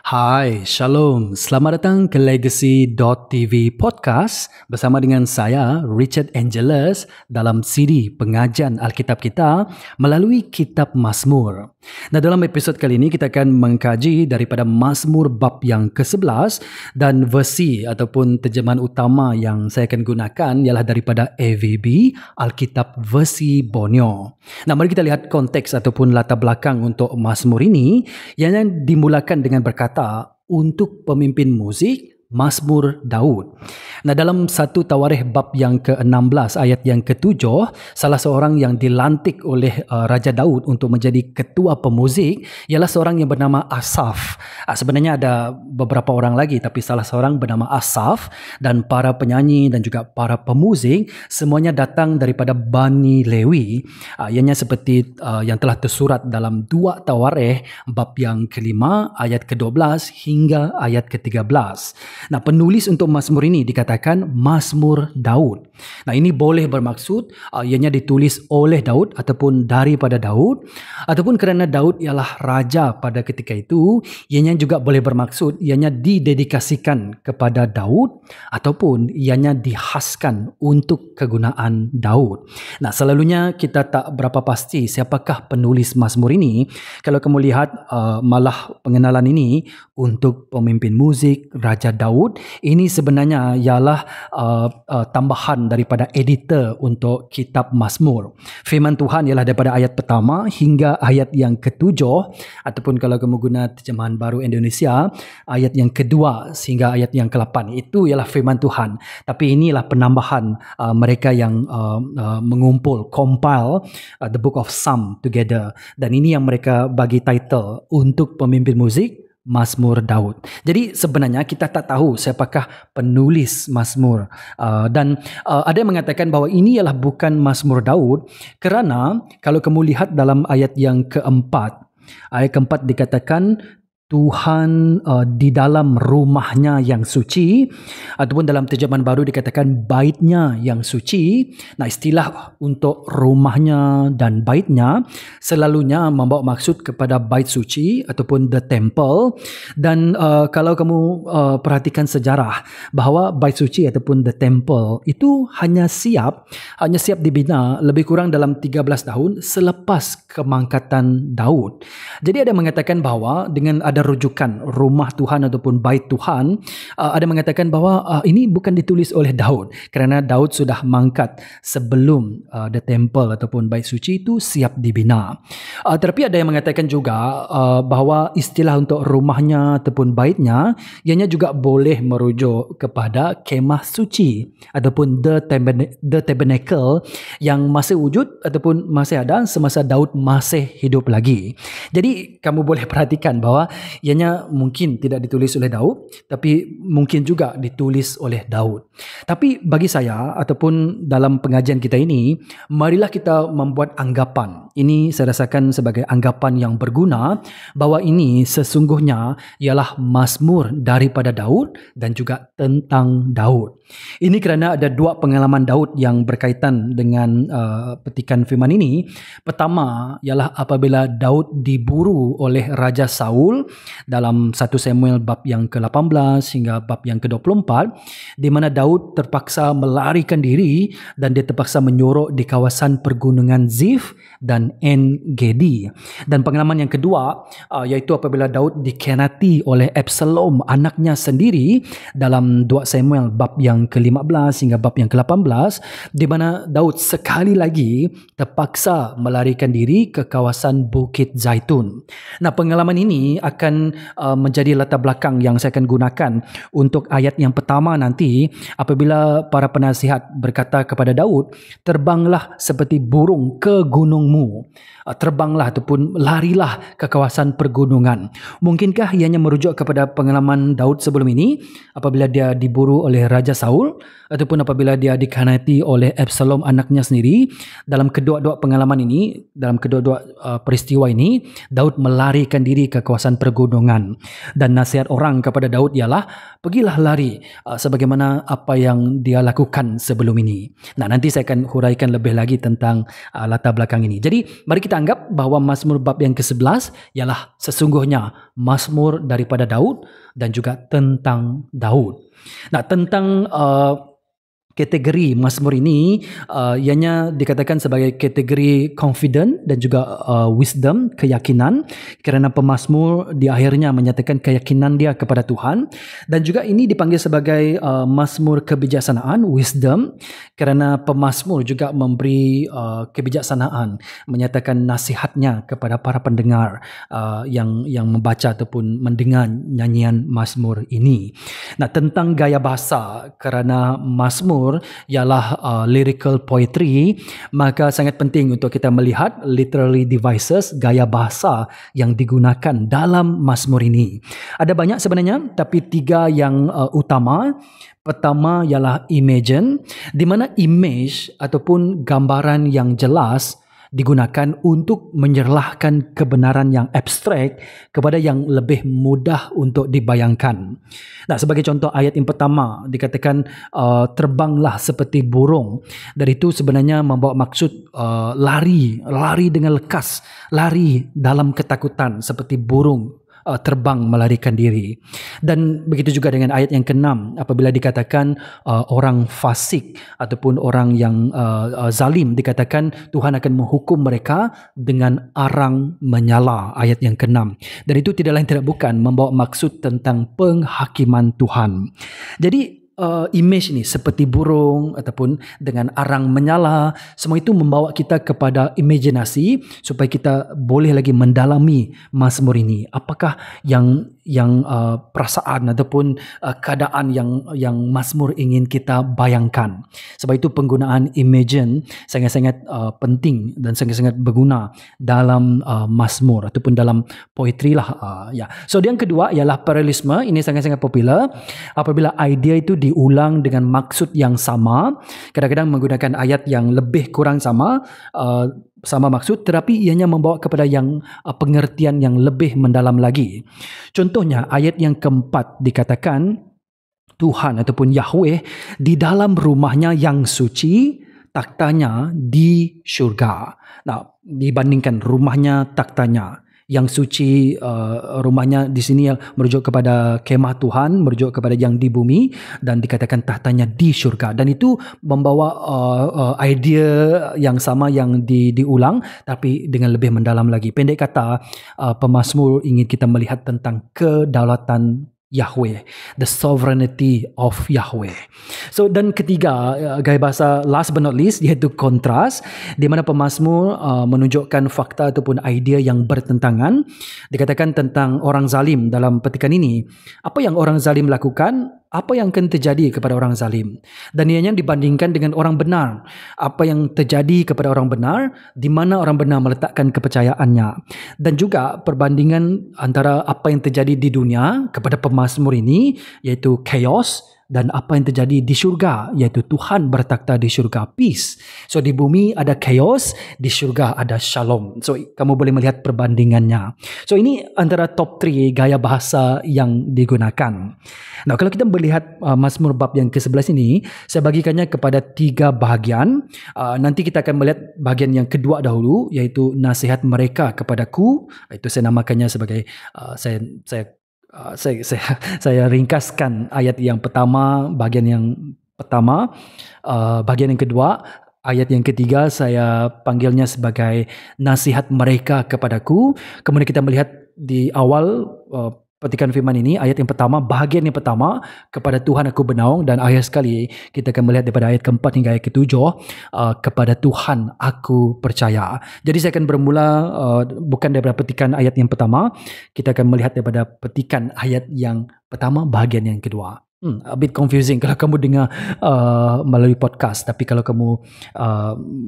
Hai, Shalom. Selamat datang ke Legacy.tv Podcast bersama dengan saya, Richard Angelus, dalam siri pengajian Alkitab kita melalui Kitab Mazmur. Nah, dalam episod kali ini kita akan mengkaji daripada Mazmur bab yang ke-11 dan versi ataupun terjemahan utama yang saya akan gunakan ialah daripada AVB, Alkitab versi Borneo. Nah, mari kita lihat konteks ataupun latar belakang untuk Mazmur ini yang dimulakan dengan berkata untuk pemimpin muzik Mazmur Daud. Nah, dalam 1 Tawarikh bab yang ke-16 ayat yang ke-7, salah seorang yang dilantik oleh Raja Daud untuk menjadi ketua pemuzik ialah seorang yang bernama Asaf. Sebenarnya ada beberapa orang lagi, tapi salah seorang bernama Asaf, dan para penyanyi dan juga para pemuzik semuanya datang daripada Bani Lewi. Ianya seperti yang telah tersurat dalam 2 Tawarikh bab yang ke-5 ayat ke-12 hingga ayat ke-13. Nah, penulis untuk Mazmur ini dikatakan Mazmur Daud. Nah, ini boleh bermaksud ianya ditulis oleh Daud ataupun daripada Daud, ataupun kerana Daud ialah raja pada ketika itu. Ianya juga boleh bermaksud ianya didedikasikan kepada Daud ataupun ianya dihaskan untuk kegunaan Daud. Nah, selalunya kita tak berapa pasti siapakah penulis Mazmur ini. Kalau kamu lihat malah pengenalan ini untuk pemimpin muzik Raja Daud, ini sebenarnya ialah tambahan daripada editor untuk kitab Mazmur. Firman Tuhan ialah daripada ayat pertama hingga ayat yang ke-7, ataupun kalau kamu guna terjemahan baru Indonesia, ayat yang kedua sehingga ayat yang ke-8. Itu ialah firman Tuhan. Tapi inilah penambahan mereka yang compile the book of Psalm together. Dan ini yang mereka bagi title untuk pemimpin muzik Mazmur Daud. Jadi sebenarnya kita tak tahu siapakah penulis Mazmur, dan ada yang mengatakan bahawa ini ialah bukan Mazmur Daud kerana kalau kamu lihat dalam ayat yang keempat, ayat keempat dikatakan Tuhan di dalam rumahnya yang suci, ataupun dalam terjemahan baru dikatakan baitnya yang suci. Nah, istilah untuk rumahnya dan baitnya selalunya membawa maksud kepada bait suci ataupun the temple. Dan kalau kamu perhatikan sejarah bahawa bait suci ataupun the temple itu hanya siap dibina lebih kurang dalam 13 tahun selepas kemangkatan Daud. Jadi ada yang mengatakan bahawa dengan ada rujukan rumah Tuhan ataupun bait Tuhan, ada mengatakan bahawa ini bukan ditulis oleh Daud kerana Daud sudah mangkat sebelum the temple ataupun bait suci itu siap dibina. Tetapi ada yang mengatakan juga bahawa istilah untuk rumahnya ataupun baitnya ianya juga boleh merujuk kepada kemah suci ataupun the tabernacle yang masih wujud ataupun masih ada semasa Daud masih hidup lagi. Jadi kamu boleh perhatikan bahawa ianya mungkin tidak ditulis oleh Daud, tapi mungkin juga ditulis oleh Daud. Tapi bagi saya ataupun dalam pengajian kita ini, marilah kita membuat anggapan. Ini saya rasakan sebagai anggapan yang berguna bahawa ini sesungguhnya ialah Mazmur daripada Daud dan juga tentang Daud. Ini kerana ada dua pengalaman Daud yang berkaitan dengan petikan firman ini. Pertama ialah apabila Daud diburu oleh Raja Saul dalam 1 Samuel bab yang ke-18 hingga bab yang ke-24, di mana Daud terpaksa melarikan diri dan dia terpaksa menyorok di kawasan pergunungan Zif dan En-Gedi. Dan pengalaman yang kedua iaitu apabila Daud dikhianati oleh Absalom, anaknya sendiri, dalam 2 Samuel bab yang ke-15 hingga bab yang ke-18, di mana Daud sekali lagi terpaksa melarikan diri ke kawasan Bukit Zaitun. Nah, pengalaman ini akan menjadi latar belakang yang saya akan gunakan untuk ayat yang pertama nanti, apabila para penasihat berkata kepada Daud, terbanglah seperti burung ke gunungmu, terbanglah ataupun larilah ke kawasan pergunungan. Mungkinkah ianya merujuk kepada pengalaman Daud sebelum ini apabila dia diburu oleh Raja Saul, ataupun apabila dia dikhianati oleh Absalom, anaknya sendiri? Dalam kedua-dua pengalaman ini, dalam kedua-dua peristiwa ini, Daud melarikan diri ke kawasan pergunungan. Dan nasihat orang kepada Daud ialah pergilah lari sebagaimana apa yang dia lakukan sebelum ini. Nah, nanti saya akan huraikan lebih lagi tentang latar belakang ini. Jadi Jadi mari kita anggap bahawa Mazmur bab yang ke-11 ialah sesungguhnya Mazmur daripada Daud dan juga tentang Daud. Nah, tentang kategori Mazmur ini ianya dikatakan sebagai kategori confident dan juga wisdom, keyakinan, kerana pemazmur di akhirnya menyatakan keyakinan dia kepada Tuhan, dan juga ini dipanggil sebagai mazmur kebijaksanaan, wisdom, kerana pemazmur juga memberi kebijaksanaan, menyatakan nasihatnya kepada para pendengar yang membaca ataupun mendengar nyanyian mazmur ini. Nah, tentang gaya bahasa, kerana mazmur ialah lyrical poetry, maka sangat penting untuk kita melihat literary devices, gaya bahasa yang digunakan dalam mazmur ini. Ada banyak sebenarnya, tapi 3 yang utama. Pertama ialah imagine, di mana image ataupun gambaran yang jelas digunakan untuk menyerlahkan kebenaran yang abstrak kepada yang lebih mudah untuk dibayangkan. Nah, sebagai contoh ayat yang pertama dikatakan terbanglah seperti burung. Dari itu sebenarnya membawa maksud lari dengan lekas, lari dalam ketakutan seperti burung terbang melarikan diri. Dan begitu juga dengan ayat yang ke-6 apabila dikatakan orang fasik ataupun orang yang zalim, dikatakan Tuhan akan menghukum mereka dengan arang menyala, ayat yang ke-6. Dan itu tidak lain tidak bukan membawa maksud tentang penghakiman Tuhan. Jadi image ni seperti burung ataupun dengan arang menyala, semua itu membawa kita kepada imajinasi supaya kita boleh lagi mendalami mazmur ini. Apakah yang perasaan ataupun keadaan yang mazmur ingin kita bayangkan. Sebab itu penggunaan imagine sangat-sangat penting dan sangat-sangat berguna dalam mazmur ataupun dalam poetry lah. So yang kedua ialah parallelisme. Ini sangat-sangat popular. Apabila idea itu diulang dengan maksud yang sama, kadang-kadang menggunakan ayat yang lebih kurang sama maksud, tetapi ianya membawa kepada yang pengertian yang lebih mendalam lagi. Contohnya ayat yang keempat dikatakan Tuhan ataupun Yahweh di dalam rumahnya yang suci, taktanya di syurga. Nah, dibandingkan rumahnya, taktanya. Yang suci, rumahnya di sini merujuk kepada kemah Tuhan, merujuk kepada yang di bumi, dan dikatakan tahtanya di syurga. Dan itu membawa idea yang sama yang diulang, tapi dengan lebih mendalam lagi. Pendek kata, pemazmur ingin kita melihat tentang kedaulatan Yahweh, the sovereignty of Yahweh. So, dan ketiga, gaya bahasa last but not least, iaitu kontras, di mana pemazmur menunjukkan fakta ataupun idea yang bertentangan. Dikatakan tentang orang zalim dalam petikan ini. Apa yang orang zalim lakukan? Apa yang akan terjadi kepada orang zalim? Dan ianya dibandingkan dengan orang benar. Apa yang terjadi kepada orang benar? Di mana orang benar meletakkan kepercayaannya? Dan juga perbandingan antara apa yang terjadi di dunia kepada pemazmur ini, iaitu chaos, dan apa yang terjadi di syurga, iaitu Tuhan bertakhta di syurga, peace. So di bumi ada chaos, di syurga ada shalom. So kamu boleh melihat perbandingannya. So ini antara top 3 gaya bahasa yang digunakan. Nah, kalau kita melihat Mazmur bab yang ke-11 ini, saya bagikannya kepada 3 bahagian. Nanti kita akan melihat bahagian yang kedua dahulu, iaitu nasihat mereka kepadaku. Itu saya namakannya sebagai saya ringkaskan ayat yang pertama, bahagian yang pertama, bahagian yang kedua, ayat yang ketiga saya panggilnya sebagai nasihat mereka kepadaku. Kemudian kita melihat di awal petikan firman ini, ayat yang pertama, bahagian yang pertama, kepada Tuhan aku bernaung, dan akhir sekali kita akan melihat daripada ayat keempat hingga ayat ketujuh, kepada Tuhan aku percaya. Jadi saya akan bermula bukan daripada petikan ayat yang pertama, kita akan melihat daripada petikan ayat yang pertama, bahagian yang kedua. A bit confusing kalau kamu dengar melalui podcast, tapi kalau kamu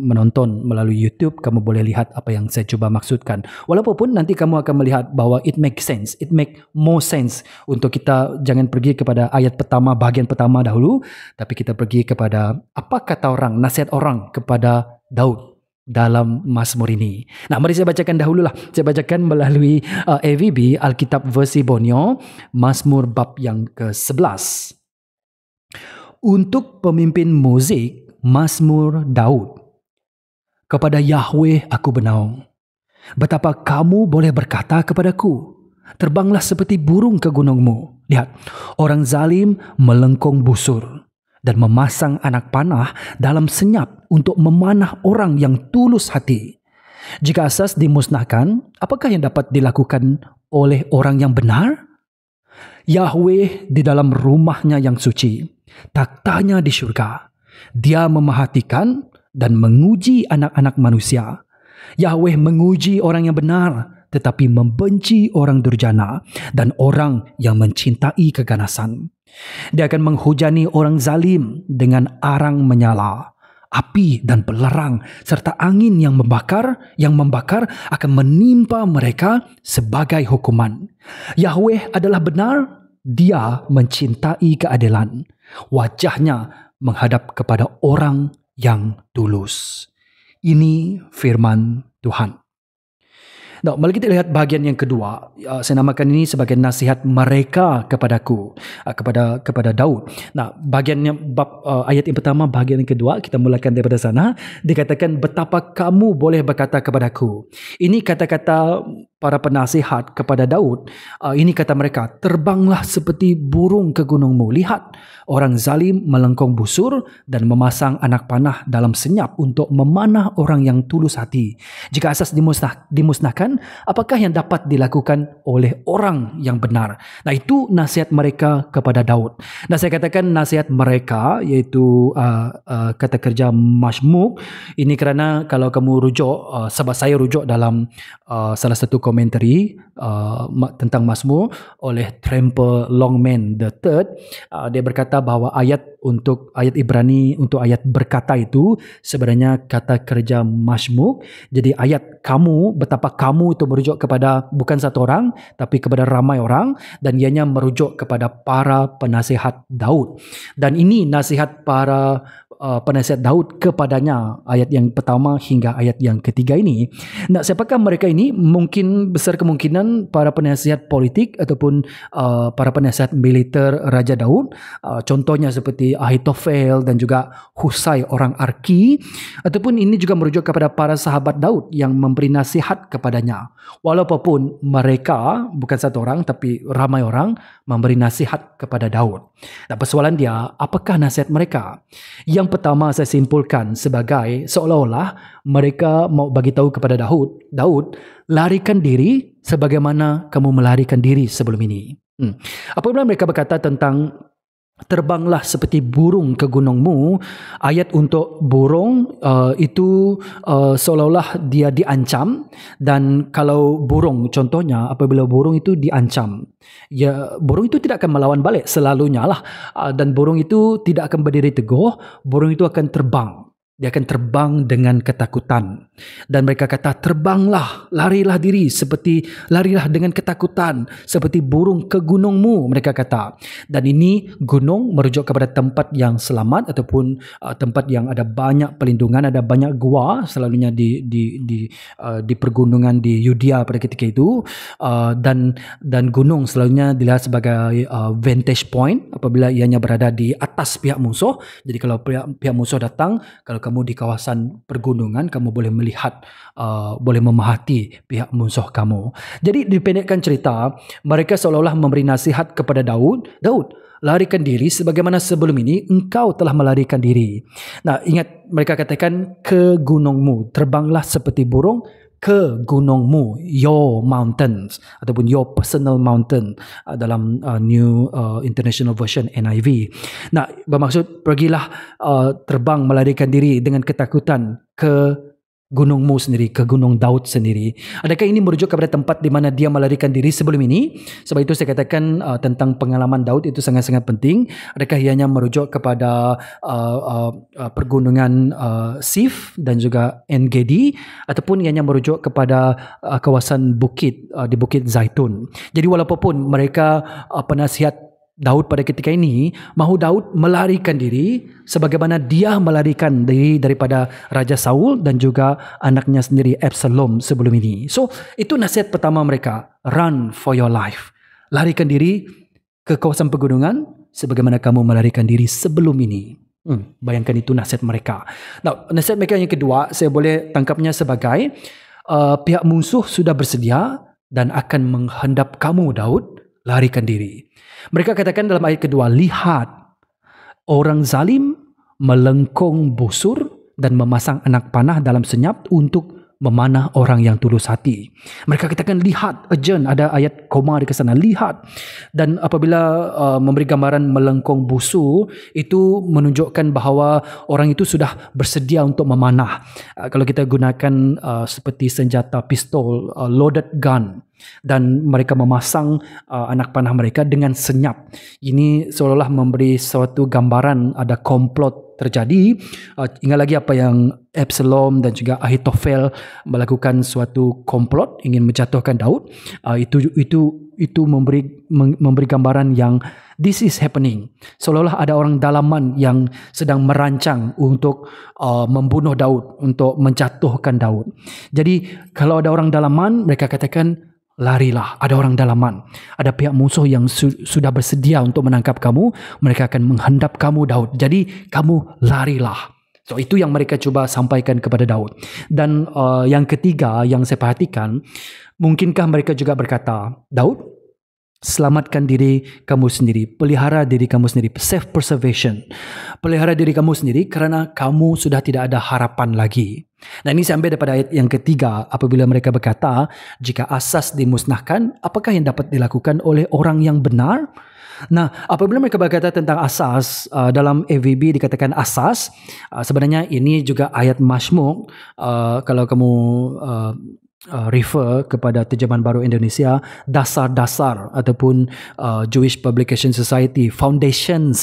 menonton melalui YouTube, kamu boleh lihat apa yang saya cuba maksudkan. Walaupun nanti kamu akan melihat bahawa it make sense, it make more sense untuk kita jangan pergi kepada ayat pertama, bahagian pertama dahulu, tapi kita pergi kepada apa kata orang, nasihat orang kepada Daud dalam mazmur ini. Nah, mari saya bacakan dahululah. Saya bacakan melalui AVB, Alkitab versi Borneo, Mazmur bab yang ke-11. Untuk pemimpin muzik, Mazmur Daud. Kepada Yahweh aku bernaung. Betapa kamu boleh berkata kepadaku, terbanglah seperti burung ke gunungmu. Lihat, orang zalim melengkung busur dan memasang anak panah dalam senyap untuk memanah orang yang tulus hati. Jika asas dimusnahkan, apakah yang dapat dilakukan oleh orang yang benar? Yahweh di dalam rumahnya yang suci, taktanya di syurga. Dia memerhatikan dan menguji anak-anak manusia. Yahweh menguji orang yang benar, tetapi membenci orang durjana dan orang yang mencintai keganasan. Dia akan menghujani orang zalim dengan arang menyala, api dan belerang serta angin yang membakar akan menimpa mereka sebagai hukuman. Yahweh adalah benar, dia mencintai keadilan. Wajahnya menghadap kepada orang yang tulus. Ini firman Tuhan. Nah, mari kita lihat bahagian yang kedua. Saya namakan ini sebagai nasihat mereka kepadaku, kepada Daud. Nah, bahagiannya ayat yang pertama, bahagian yang kedua, kita mulakan daripada sana. Dikatakan, betapa kamu boleh berkata kepadaku. Ini kata-kata para penasihat kepada Daud. Ini kata mereka, terbanglah seperti burung ke gunungmu. Lihat, orang zalim melengkung busur dan memasang anak panah dalam senyap untuk memanah orang yang tulus hati. Jika asas dimusnahkan, apakah yang dapat dilakukan oleh orang yang benar? Nah, itu nasihat mereka kepada Daud. Nah, saya katakan nasihat mereka, iaitu kata kerja Mazmur. Ini kerana kalau kamu rujuk, sebab saya rujuk dalam salah satu komentari tentang Mazmur oleh Tramper Longman III. Dia berkata bahawa ayat Ibrani untuk ayat berkata itu sebenarnya kata kerja Mazmur. Jadi ayat kamu, betapa kamu itu merujuk kepada bukan satu orang tapi kepada ramai orang, dan ianya merujuk kepada para penasihat Daud. Dan ini nasihat para penasihat Daud kepadanya, ayat yang pertama hingga ayat yang ketiga ini. Nah, siapakah mereka ini? Mungkin besar kemungkinan para penasihat politik ataupun para penasihat militer Raja Daud, contohnya seperti Ahitofel dan juga Husai orang Arki, ataupun ini juga merujuk kepada para sahabat Daud yang memberi nasihat kepadanya. Walaupun mereka bukan satu orang tapi ramai orang memberi nasihat kepada Daud. Nah, persoalan dia, apakah nasihat mereka? Yang pertama saya simpulkan sebagai seolah-olah mereka mau bagi tahu kepada Daud, larikan diri sebagaimana kamu melarikan diri sebelum ini. Apabila mereka berkata tentang terbanglah seperti burung ke gunungmu, ayat untuk burung itu seolah-olah dia diancam. Dan kalau burung, contohnya apabila burung itu diancam, ya burung itu tidak akan melawan balik selalunya lah, dan burung itu tidak akan berdiri teguh, burung itu akan terbang. Dia akan terbang dengan ketakutan. Dan mereka kata, terbanglah, larilah dengan ketakutan seperti burung ke gunungmu, mereka kata. Dan ini gunung merujuk kepada tempat yang selamat ataupun tempat yang ada banyak perlindungan, ada banyak gua selalunya di pergunungan di Yudea pada ketika itu. Dan gunung selalunya dilihat sebagai vantage point apabila ianya berada di atas pihak musuh. Jadi kalau pihak musuh datang, kalau kamu di kawasan pergunungan, kamu boleh melihat, boleh memerhati pihak musuh kamu. Jadi dipendekkan cerita, mereka seolah-olah memberi nasihat kepada Daud, larikan diri sebagaimana sebelum ini engkau telah melarikan diri. Nah, ingat mereka katakan ke gunungmu, terbanglah seperti burung ke gunungmu, your mountains ataupun your personal mountain dalam New International Version NIV. Nah, bermaksud pergilah terbang melarikan diri dengan ketakutan ke gunungmu sendiri, ke gunung Daud sendiri. Adakah ini merujuk kepada tempat di mana dia melarikan diri sebelum ini? Sebab itu saya katakan tentang pengalaman Daud itu sangat-sangat penting. Adakah ianya merujuk kepada pergunungan Sif dan juga En-Gedi, ataupun ianya merujuk kepada kawasan bukit, di Bukit Zaitun. Jadi walaupun mereka penasihat Daud pada ketika ini, mahu Daud melarikan diri sebagaimana dia melarikan diri daripada Raja Saul dan juga anaknya sendiri Absalom sebelum ini. So, itu nasihat pertama mereka, run for your life. Larikan diri ke kawasan pegunungan sebagaimana kamu melarikan diri sebelum ini. Bayangkan itu nasihat mereka. Nah, nasihat mereka yang kedua, saya boleh tangkapnya sebagai pihak musuh sudah bersedia dan akan menghendap kamu, Daud, larikan diri. Mereka katakan dalam ayat kedua, lihat, orang zalim melengkung busur dan memasang anak panah dalam senyap untuk memanah orang yang tulus hati. Mereka katakan lihat, urgent, ada ayat koma di sana, lihat. Dan apabila memberi gambaran melengkung busur, itu menunjukkan bahawa orang itu sudah bersedia untuk memanah. Kalau kita gunakan seperti senjata pistol, loaded gun, dan mereka memasang anak panah mereka dengan senyap. Ini seolah-olah memberi suatu gambaran ada komplot terjadi. Ingat lagi apa yang Absalom dan juga Ahitofel melakukan suatu komplot ingin menjatuhkan Daud. Itu memberi gambaran yang this is happening. Seolah-olah ada orang dalaman yang sedang merancang untuk membunuh Daud, untuk menjatuhkan Daud. Jadi kalau ada orang dalaman, mereka katakan larilah, ada orang dalaman, ada pihak musuh yang sudah bersedia untuk menangkap kamu, mereka akan menghendap kamu, Daud, jadi kamu larilah. So itu yang mereka cuba sampaikan kepada Daud. Dan yang ketiga yang saya perhatikan, mungkinkah mereka juga berkata, Daud, selamatkan diri kamu sendiri, pelihara diri kamu sendiri, self-preservation, pelihara diri kamu sendiri kerana kamu sudah tidak ada harapan lagi. Nah, ini sampai daripada ayat yang ketiga, apabila mereka berkata, jika asas dimusnahkan, apakah yang dapat dilakukan oleh orang yang benar? Nah, apabila mereka berkata tentang asas, dalam AVB dikatakan asas, sebenarnya ini juga ayat Mazmur. Kalau kamu refer kepada terjemahan baru Indonesia, dasar-dasar ataupun Jewish Publication Society, foundations.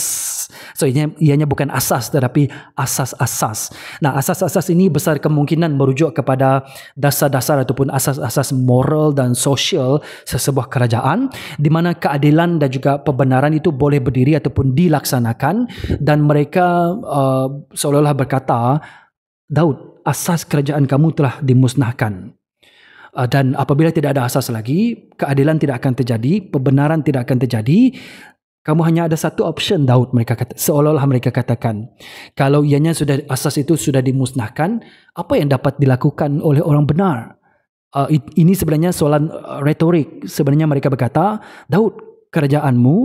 So ianya bukan asas tetapi asas-asas. Nah, asas-asas ini besar kemungkinan merujuk kepada dasar-dasar ataupun asas-asas moral dan sosial sesebuah kerajaan di mana keadilan dan juga kebenaran itu boleh berdiri ataupun dilaksanakan, dan mereka seolah-olah berkata, Daud, asas kerajaan kamu telah dimusnahkan. Dan apabila tidak ada asas lagi, keadilan tidak akan terjadi, kebenaran tidak akan terjadi. Kamu hanya ada satu option, Daud, mereka kata, seolah-olah mereka katakan. Kalau ianya asas itu sudah dimusnahkan, apa yang dapat dilakukan oleh orang benar? Ini sebenarnya soalan retorik. Sebenarnya mereka berkata, Daud, kerajaanmu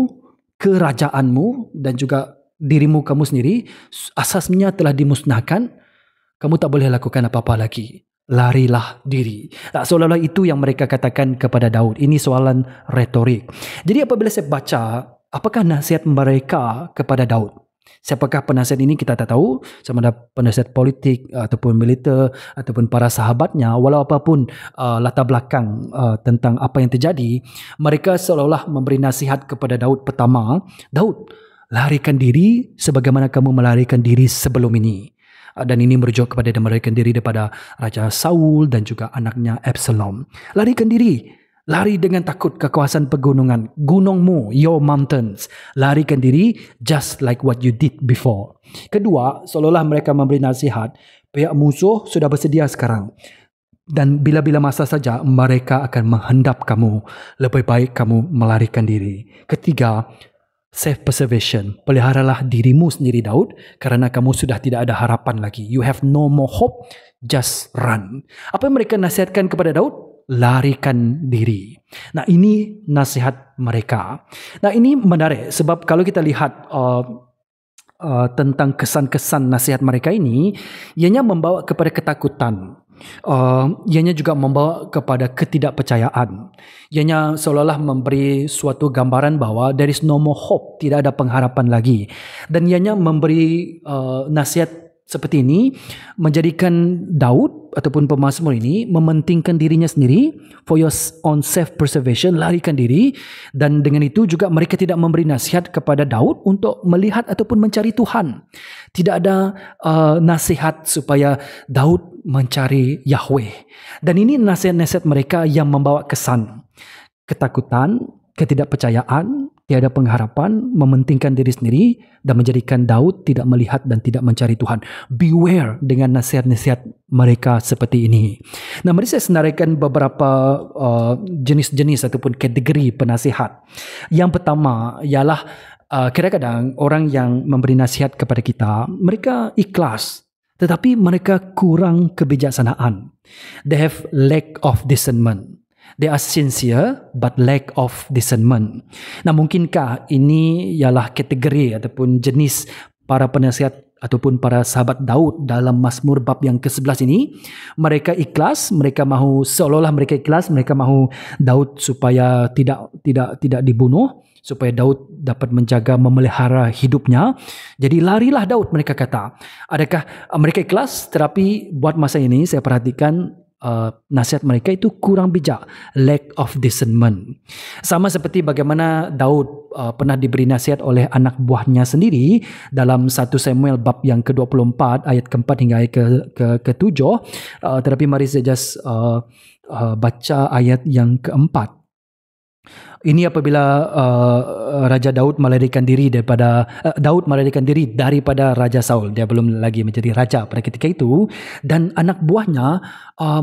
dan juga dirimu kamu sendiri, asasnya telah dimusnahkan. Kamu tak boleh lakukan apa-apa lagi. Larilah diri. Seolah-olah itu yang mereka katakan kepada Daud. Ini soalan retorik. Jadi apabila saya baca, apakah nasihat mereka kepada Daud? Siapakah penasihat ini kita tak tahu, sama ada penasihat politik ataupun militer ataupun para sahabatnya, walau apapun latar belakang tentang apa yang terjadi, mereka seolah-olah memberi nasihat kepada Daud. Pertama, Daud, larikan diri sebagaimana kamu melarikan diri sebelum ini. Dan ini merujuk kepada dia melarikan diri daripada Raja Saul dan juga anaknya Absalom. Larikan diri. Lari dengan takut ke kawasan pegunungan. Gunungmu, your mountains. Larikan diri just like what you did before. Kedua, seolah-olah mereka memberi nasihat. Pihak musuh sudah bersedia sekarang. Dan bila-bila masa saja mereka akan menghendap kamu. Lebih baik kamu melarikan diri. Ketiga, self-preservation. Peliharalah dirimu sendiri, Daud, kerana kamu sudah tidak ada harapan lagi. You have no more hope, just run. Apa yang mereka nasihatkan kepada Daud? Larikan diri. Nah, ini nasihat mereka. Nah, ini menarik sebab kalau kita lihat tentang kesan-kesan nasihat mereka ini, ianya membawa kepada ketakutan. Ianya juga membawa kepada ketidakpercayaan. Ianya seolah-olah memberi suatu gambaran bahawa there is no more hope, tidak ada pengharapan lagi. Dan ianya memberi nasihat seperti ini, menjadikan Daud ataupun pemazmur ini mementingkan dirinya sendiri, for your own self-preservation, larikan diri. Dan dengan itu juga mereka tidak memberi nasihat kepada Daud untuk melihat ataupun mencari Tuhan. Tidak ada nasihat supaya Daud mencari Yahweh. Dan ini nasihat-nasihat mereka yang membawa kesan ketakutan, ketidakpercayaan, tiada pengharapan, mementingkan diri sendiri, dan menjadikan Daud tidak melihat dan tidak mencari Tuhan. Beware dengan nasihat-nasihat mereka seperti ini. Nah, mari saya senaraikan beberapa jenis-jenis ataupun kategori penasihat. Yang pertama ialah kadang-kadang orang yang memberi nasihat kepada kita, mereka ikhlas, tetapi mereka kurang kebijaksanaan. They have lack of discernment. They are sincere but lack of discernment. Nah, mungkinkah ini ialah kategori ataupun jenis para penasihat ataupun para sahabat Daud dalam Mazmur bab yang ke-11 ini? Mereka ikhlas, mereka mahu, seolah-olah mereka ikhlas, mereka mahu Daud supaya tidak dibunuh, supaya Daud dapat menjaga, memelihara hidupnya. Jadi larilah Daud, mereka kata. Adakah mereka ikhlas? Tetapi buat masa ini saya perhatikan nasihat mereka itu kurang bijak, lack of discernment. Sama seperti bagaimana Daud pernah diberi nasihat oleh anak buahnya sendiri dalam 1 Samuel bab yang ke-24 ayat ke-4 hingga ayat ke-7. Tetapi mari saya just baca ayat yang ke-4. Ini apabila Raja Daud melarikan diri daripada Raja Saul. Dia belum lagi menjadi raja pada ketika itu, dan anak buahnya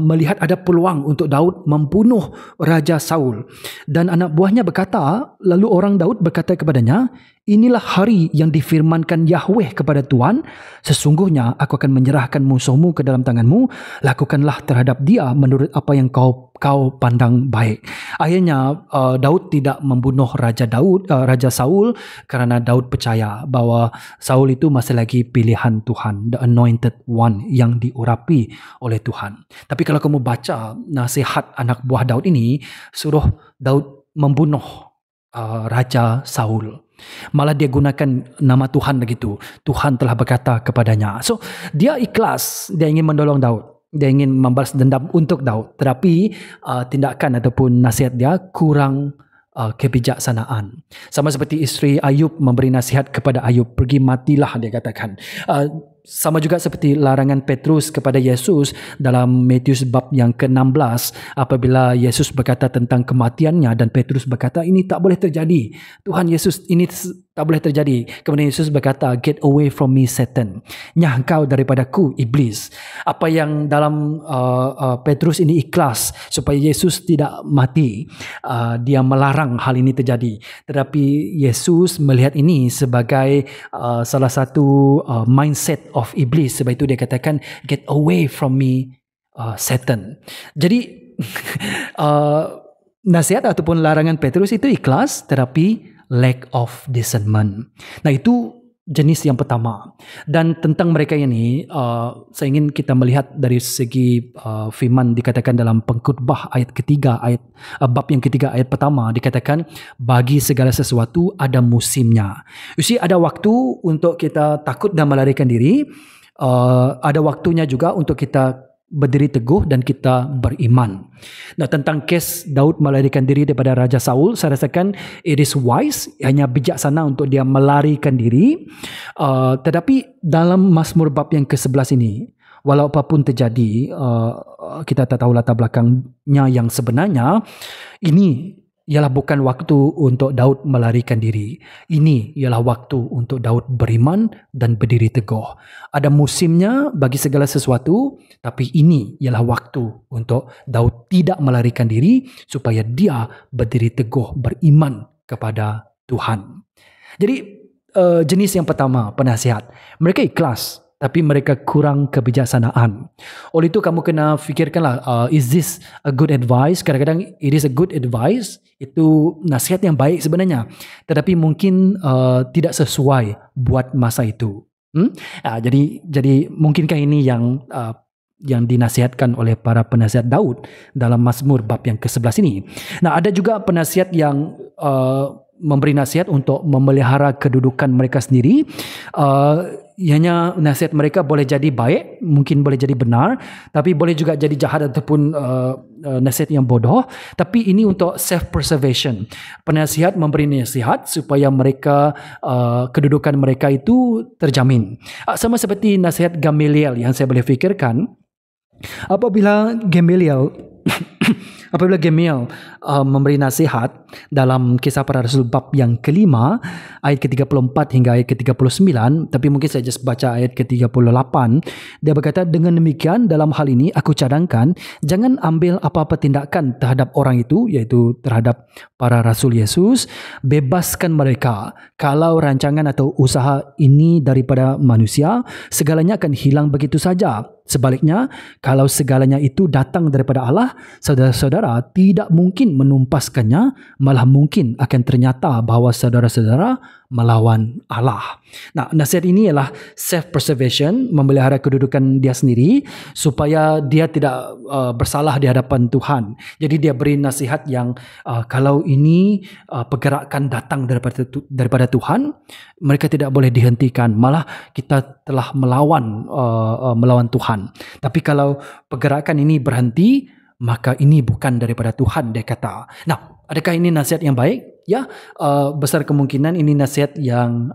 melihat ada peluang untuk Daud membunuh Raja Saul. Dan anak buahnya berkata, lalu orang Daud berkata kepadanya, inilah hari yang difirmankan Yahweh kepada Tuhan, sesungguhnya aku akan menyerahkan musuhmu ke dalam tanganmu, lakukanlah terhadap dia menurut apa yang kau pandang baik. Akhirnya Daud tidak membunuh Raja Saul kerana Daud percaya bahawa Saul itu masih lagi pilihan Tuhan, the anointed one yang diurapi oleh Tuhan. Tapi kalau kamu baca nasihat anak buah Daud ini, suruh Daud membunuh Raja Saul. Malah dia gunakan nama Tuhan begitu. Tuhan telah berkata kepadanya. So, dia ikhlas, dia ingin menolong Daud. Dia ingin membalas dendam untuk Daud. Tetapi tindakan ataupun nasihat dia kurang kebijaksanaan. Sama seperti isteri Ayub memberi nasihat kepada Ayub, pergi matilah, dia katakan. Sama juga seperti larangan Petrus kepada Yesus dalam Matius bab yang ke-16 apabila Yesus berkata tentang kematiannya dan Petrus berkata ini tak boleh terjadi. Tuhan Yesus, ini tak boleh terjadi. Kemudian Yesus berkata, get away from me Satan. Nyah engkau daripadaku iblis. Apa yang dalam Petrus ini ikhlas supaya Yesus tidak mati. Dia melarang hal ini terjadi. Tetapi Yesus melihat ini sebagai salah satu mindset of iblis. Sebab itu dia katakan, get away from me Satan. Jadi nasihat ataupun larangan Petrus itu ikhlas, tetapi lack of discernment. Nah, itu jenis yang pertama. Dan tentang mereka ini, saya ingin kita melihat dari segi firman dikatakan dalam Pengkhotbah ayat ketiga, bab yang ketiga ayat pertama, dikatakan bagi segala sesuatu ada musimnya. Ada waktu untuk kita takut dan melarikan diri. Ada waktunya juga untuk kita berdiri teguh dan kita beriman. Nah, tentang kes Daud melarikan diri daripada Raja Saul, saya rasakan it is wise, hanya bijaksana untuk dia melarikan diri. Tetapi dalam Mazmur bab yang ke-11 ini, walau apapun terjadi, kita tak tahu latar belakangnya yang sebenarnya, ini ialah bukan waktu untuk Daud melarikan diri. Ini ialah waktu untuk Daud beriman dan berdiri teguh. Ada musimnya bagi segala sesuatu, tapi ini ialah waktu untuk Daud tidak melarikan diri supaya dia berdiri teguh, beriman kepada Tuhan. Jadi jenis yang pertama, penasihat. Mereka ikhlas, tapi mereka kurang kebijaksanaan. Oleh itu kamu kena fikirkanlah, is this a good advice? Kadang-kadang it is a good advice, itu nasihat yang baik sebenarnya, tetapi mungkin tidak sesuai buat masa itu. Jadi mungkinkah ini yang dinasihatkan oleh para penasihat Daud dalam Mazmur bab yang ke-11 ini. Nah, ada juga penasihat yang memberi nasihat untuk memelihara kedudukan mereka sendiri. Ianya nasihat mereka boleh jadi baik, mungkin boleh jadi benar, tapi boleh juga jadi jahat ataupun nasihat yang bodoh. Tapi ini untuk self-preservation. Penasihat memberi nasihat supaya mereka kedudukan mereka itu terjamin. Sama seperti nasihat Gamaliel yang saya boleh fikirkan. Apabila Gamaliel memberi nasihat dalam Kisah Para Rasul bab yang kelima, ayat ke-34 hingga ayat ke-39, tapi mungkin saya just baca ayat ke-38. Dia berkata, dengan demikian dalam hal ini aku cadangkan, jangan ambil apa-apa tindakan terhadap orang itu, iaitu terhadap para Rasul Yesus. Bebaskan mereka. Kalau rancangan atau usaha ini daripada manusia, segalanya akan hilang begitu saja. Sebaliknya, kalau segalanya itu datang daripada Allah, saudara-saudara tidak mungkin menumpaskannya, malah mungkin akan ternyata bahawa saudara-saudara melawan Allah. Nah, nasihat ini ialah self-preservation, memelihara kedudukan dia sendiri supaya dia tidak bersalah di hadapan Tuhan. Jadi dia beri nasihat yang kalau ini pergerakan datang daripada Tuhan, mereka tidak boleh dihentikan, malah kita telah melawan Tuhan. Tapi kalau pergerakan ini berhenti, maka ini bukan daripada Tuhan, dia kata. Nah, adakah ini nasihat yang baik? Ya, besar kemungkinan ini nasihat yang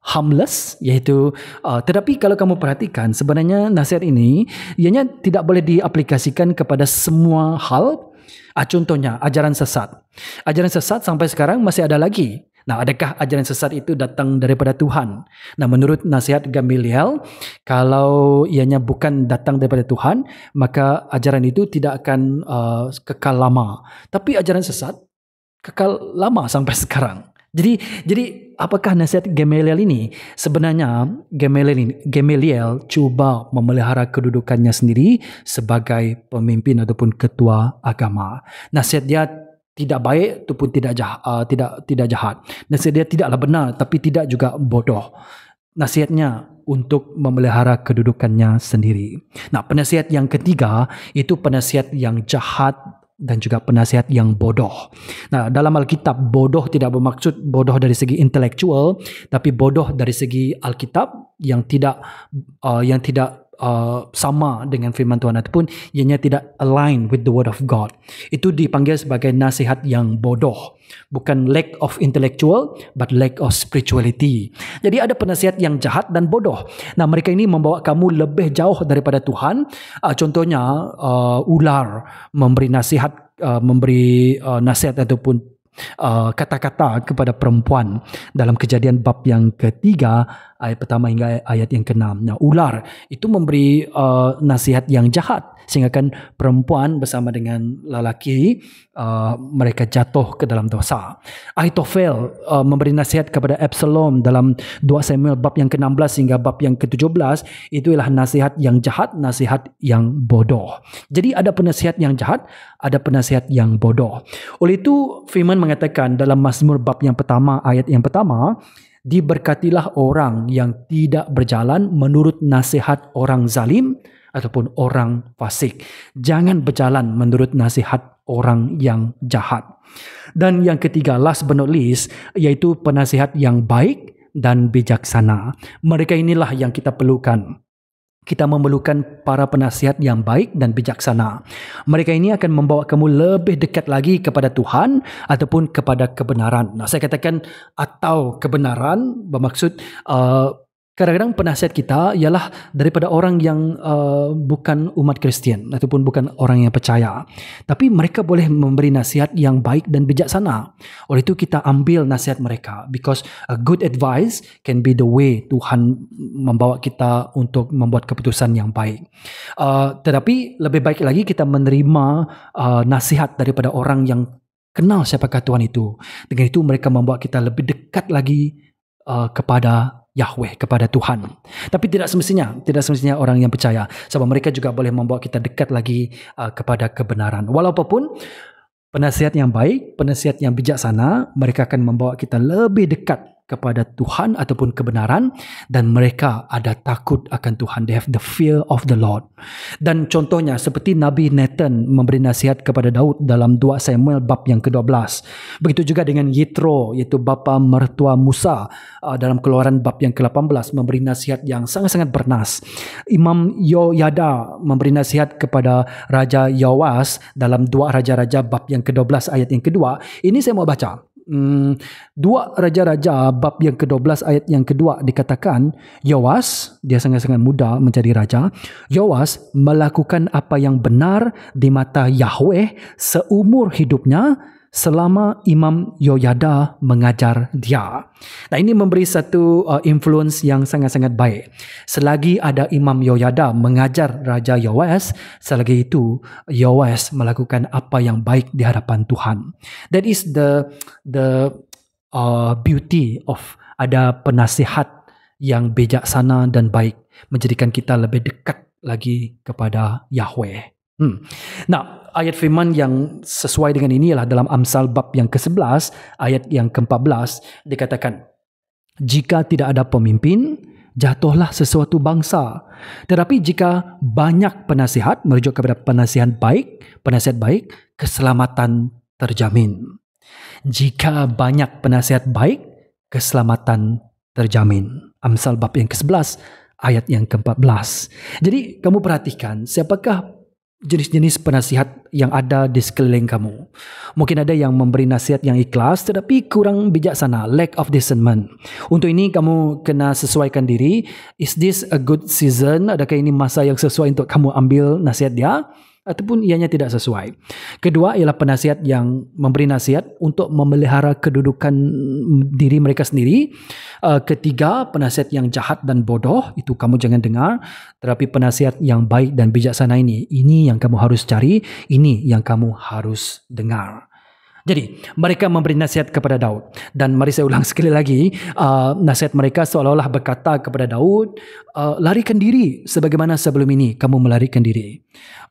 harmless, iaitu tetapi kalau kamu perhatikan, sebenarnya nasihat ini ianya tidak boleh diaplikasikan kepada semua hal. Contohnya ajaran sesat. Ajaran sesat sampai sekarang masih ada lagi. Nah, adakah ajaran sesat itu datang daripada Tuhan? Nah, menurut nasihat Gamaliel, kalau ianya bukan datang daripada Tuhan, maka ajaran itu tidak akan kekal lama. Tapi ajaran sesat kekal lama sampai sekarang. Jadi apakah nasihat Gamaliel ini? Sebenarnya Gamaliel cuba memelihara kedudukannya sendiri sebagai pemimpin ataupun ketua agama. Nasihat dia tidak baik ataupun tidak jahat. Nasihat dia tidaklah benar tapi tidak juga bodoh. Nasihatnya untuk memelihara kedudukannya sendiri. Nah, penasihat yang ketiga itu penasihat yang jahat dan juga penasihat yang bodoh. Nah, dalam Alkitab, bodoh tidak bermaksud bodoh dari segi intelektual, tapi bodoh dari segi Alkitab yang tidak sama dengan firman Tuhan ataupun ianya tidak align with the word of God. Itu dipanggil sebagai nasihat yang bodoh. Bukan lack of intellectual, but lack of spirituality. Jadi ada penasihat yang jahat dan bodoh. Nah, mereka ini membawa kamu lebih jauh daripada Tuhan. Contohnya, ular memberi nasihat ataupun kata-kata kepada perempuan dalam Kejadian bab yang ketiga ayat pertama hingga ayat yang ke-6. Nah, ular itu memberi nasihat yang jahat sehingga kan perempuan bersama dengan lelaki mereka jatuh ke dalam dosa. Ahitofel memberi nasihat kepada Absalom dalam 2 Samuel bab yang ke-16 hingga bab yang ke-17. Itu ialah nasihat yang jahat, nasihat yang bodoh. Jadi ada penasihat yang jahat, ada penasihat yang bodoh. Oleh itu firman mengatakan dalam Mazmur bab yang pertama ayat yang pertama, diberkatilah orang yang tidak berjalan menurut nasihat orang zalim ataupun orang fasik. Jangan berjalan menurut nasihat orang yang jahat. Dan yang ketiga, last but not least, iaitu penasihat yang baik dan bijaksana. Mereka inilah yang kita perlukan. Kita memerlukan para penasihat yang baik dan bijaksana. Mereka ini akan membawa kamu lebih dekat lagi kepada Tuhan ataupun kepada kebenaran. Nah, saya katakan atau kebenaran bermaksud kadang-kadang penasihat kita ialah daripada orang yang bukan umat Kristian ataupun bukan orang yang percaya. Tapi mereka boleh memberi nasihat yang baik dan bijaksana. Oleh itu kita ambil nasihat mereka, because a good advice can be the way Tuhan membawa kita untuk membuat keputusan yang baik. Tetapi lebih baik lagi kita menerima nasihat daripada orang yang kenal siapakah Tuhan itu. Dengan itu mereka membawa kita lebih dekat lagi kepada Yahweh, kepada Tuhan. Tapi tidak semestinya orang yang percaya, sebab mereka juga boleh membawa kita dekat lagi kepada kebenaran. Walaupun penasihat yang baik, penasihat yang bijaksana, mereka akan membawa kita lebih dekat kepada Tuhan ataupun kebenaran, dan mereka ada takut akan Tuhan. They have the fear of the Lord. Dan contohnya seperti Nabi Nathan memberi nasihat kepada Daud dalam 2 Samuel bab yang ke-12. Begitu juga dengan Yitro, iaitu bapa mertua Musa, dalam Keluaran bab yang ke-18 memberi nasihat yang sangat-sangat bernas. Imam Yoyada memberi nasihat kepada Raja Yoas dalam 2 Raja-Raja bab yang ke-12 ayat yang kedua. Ini saya mau baca. Dua Raja-Raja bab yang ke-12 ayat yang kedua dikatakan, Yoas, dia sangat-sangat muda menjadi raja, Yoas melakukan apa yang benar di mata Yahweh seumur hidupnya selama Imam Yoyada mengajar dia. Nah, ini memberi satu influence yang sangat-sangat baik. Selagi ada Imam Yoyada mengajar Raja Yoas, selagi itu Yoas melakukan apa yang baik di hadapan Tuhan. That is the beauty of ada penasihat yang bijaksana dan baik, menjadikan kita lebih dekat lagi kepada Yahweh. Nah, ayat firman yang sesuai dengan ini ialah dalam Amsal bab yang ke-11 ayat yang ke-14 dikatakan, jika tidak ada pemimpin, jatuhlah sesuatu bangsa. Tetapi jika banyak penasihat, merujuk kepada penasihat baik, keselamatan terjamin. Jika banyak penasihat baik, keselamatan terjamin. Amsal bab yang ke-11 ayat yang ke-14. Jadi kamu perhatikan siapakah jenis-jenis penasihat yang ada di sekeliling kamu. Mungkin ada yang memberi nasihat yang ikhlas tetapi kurang bijaksana, lack of discernment. Untuk ini kamu kena sesuaikan diri. Is this a good season? Adakah ini masa yang sesuai untuk kamu ambil nasihat dia? Ataupun ianya tidak sesuai. Kedua ialah penasihat yang memberi nasihat untuk memelihara kedudukan diri mereka sendiri. Ketiga, penasihat yang jahat dan bodoh, itu kamu jangan dengar. Tetapi penasihat yang baik dan bijaksana ini yang kamu harus cari, ini yang kamu harus dengar. Jadi, mereka memberi nasihat kepada Daud. Dan mari saya ulang sekali lagi, nasihat mereka seolah-olah berkata kepada Daud, larikan diri sebagaimana sebelum ini kamu melarikan diri.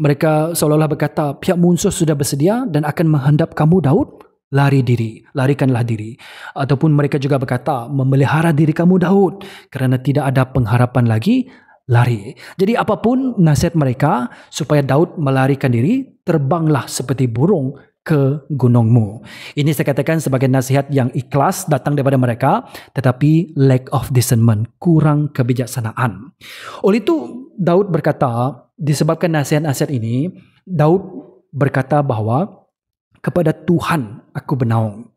Mereka seolah-olah berkata, pihak musuh sudah bersedia dan akan menghadap kamu Daud, larikanlah diri. Ataupun mereka juga berkata, memelihara diri kamu Daud, kerana tidak ada pengharapan lagi, lari. Jadi apapun nasihat mereka supaya Daud melarikan diri, terbanglah seperti burung ke gunungmu. Ini saya katakan sebagai nasihat yang ikhlas datang daripada mereka, tetapi lack of discernment, kurang kebijaksanaan. Oleh itu Daud berkata, disebabkan nasihat-nasihat ini, Daud berkata bahawa kepada Tuhan aku bernaung.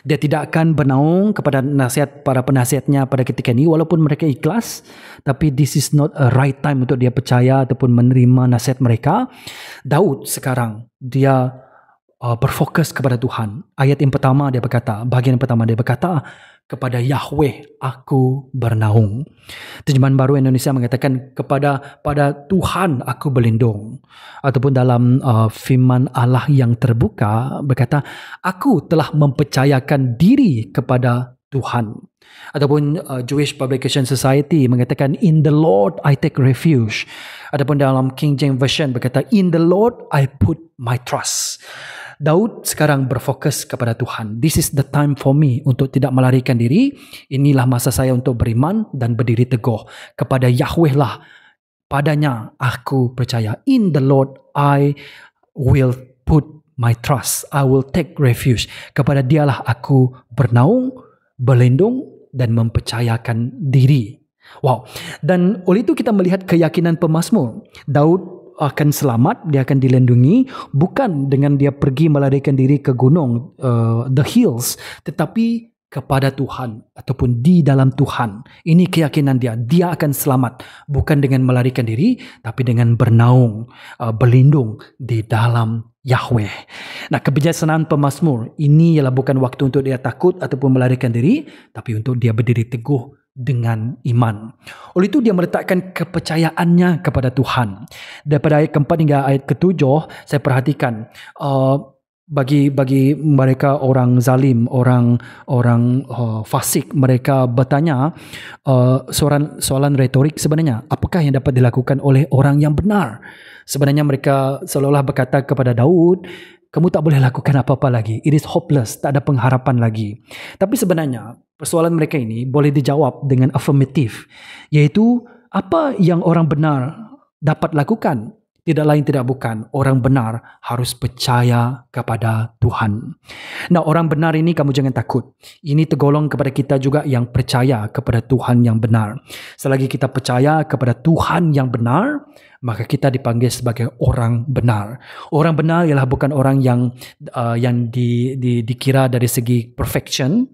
Dia tidak akan bernaung kepada nasihat para penasihatnya pada ketika ini walaupun mereka ikhlas, tapi this is not a right time untuk dia percaya ataupun menerima nasihat mereka. Daud sekarang dia berfokus kepada Tuhan. Ayat yang pertama dia berkata, bahagian pertama dia berkata, kepada Yahweh aku bernaung. Terjemahan Baru Indonesia mengatakan pada Tuhan aku berlindung. Ataupun dalam firman Allah yang terbuka berkata, aku telah mempercayakan diri kepada Tuhan. Ataupun Jewish Publication Society mengatakan, in the Lord I take refuge. Ataupun dalam King James Version berkata, in the Lord I put my trust. Daud sekarang berfokus kepada Tuhan. This is the time for me untuk tidak melarikan diri. Inilah masa saya untuk beriman dan berdiri teguh. Kepada Yahweh lah, padanya aku percaya. In the Lord I will put my trust. I will take refuge. Kepada dialah aku bernaung, berlindung dan mempercayakan diri. Wow. Dan oleh itu kita melihat keyakinan pemazmur. Daud akan selamat, dia akan dilindungi bukan dengan dia pergi melarikan diri ke gunung, the hills, tetapi kepada Tuhan ataupun di dalam Tuhan. Ini keyakinan dia akan selamat bukan dengan melarikan diri tapi dengan bernaung, berlindung di dalam Yahweh. Nah, kebijaksanaan pemazmur ini ialah bukan waktu untuk dia takut ataupun melarikan diri, tapi untuk dia berdiri teguh dengan iman. Oleh itu dia meletakkan kepercayaannya kepada Tuhan. Daripada ayat ke-4 hingga ayat ke-7 saya perhatikan bagi mereka orang zalim, orang fasik, mereka bertanya soalan retorik sebenarnya, apakah yang dapat dilakukan oleh orang yang benar? Sebenarnya mereka seolah-olah berkata kepada Daud, kamu tak boleh lakukan apa-apa lagi. It is hopeless, tak ada pengharapan lagi. Tapi sebenarnya persoalan mereka ini boleh dijawab dengan affirmative, iaitu apa yang orang benar dapat lakukan? tidak lain tidak bukan, orang benar harus percaya kepada Tuhan. Nah, orang benar ini kamu jangan takut. Ini tergolong kepada kita juga yang percaya kepada Tuhan yang benar. Selagi kita percaya kepada Tuhan yang benar, maka kita dipanggil sebagai orang benar. Orang benar ialah bukan orang yang dikira dari segi perfection.